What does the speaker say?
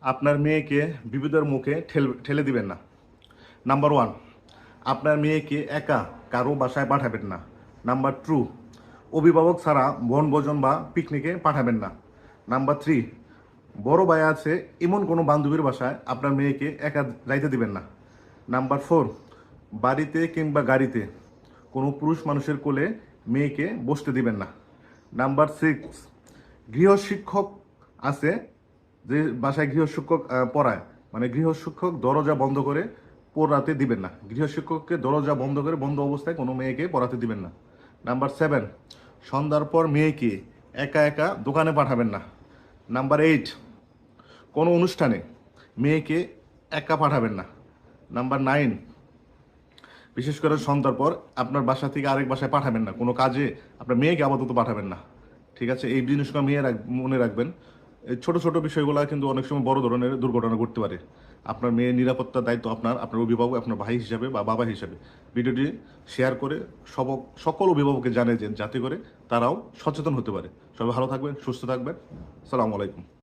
আপনার মেয়েকে বিপদের মুখে ঠেলে দিবেন না। নাম্বার ওয়ান, আপনার মেয়েকে একা কারো বাসায় পাঠাবেন না। নাম্বার টু, অভিভাবক ছাড়া বনভোজন বা পিকনিকে পাঠাবেন না। নাম্বার থ্রি, বড় ভাই আছে এমন কোনো বান্ধবীর বাসায় আপনার মেয়েকে একা যাইতে দিবেন না। নাম্বার ফোর, বাড়িতে কিংবা গাড়িতে কোনো পুরুষ মানুষের কোলে মেয়েকে বসতে দিবেন না। নাম্বার সিক্স, গৃহশিক্ষক আছে যে বাসায় গৃহশিক্ষক পড়ায়, মানে গৃহশিক্ষক দরজা বন্ধ করে পড়াতে দিবেন না। গৃহশিক্ষককে দরজা বন্ধ করে বন্ধ অবস্থায় কোনো মেয়েকে পড়াতে দিবেন না। নাম্বার সেভেন, সন্ধ্যার পর মেয়েকে একা একা দোকানে পাঠাবেন না। নাম্বার এইট, কোনো অনুষ্ঠানে মেয়েকে একা পাঠাবেন না। নাম্বার নাইন, বিশেষ করে সন্ধ্যার পর আপনার বাসা থেকে আরেক বাসায় পাঠাবেন না, কোনো কাজে আপনার মেয়েকে আপাতত পাঠাবেন না। ঠিক আছে, এই জিনিসগুলো মনে রাখবেন। এই ছোট ছোট বিষয়গুলো কিন্তু অনেক সময় বড় ধরনের দুর্ঘটনা ঘটতে পারে। আপনার মেয়ের নিরাপত্তার দায়িত্ব আপনার অভিভাবক, আপনার ভাই হিসাবে বা বাবা হিসাবে ভিডিওটি শেয়ার করে সকল অভিভাবককে জানিয়ে দেন, যাতে করে তারাও সচেতন হতে পারে। সবাই ভালো থাকবেন, সুস্থ থাকবেন। আসসালামু আলাইকুম।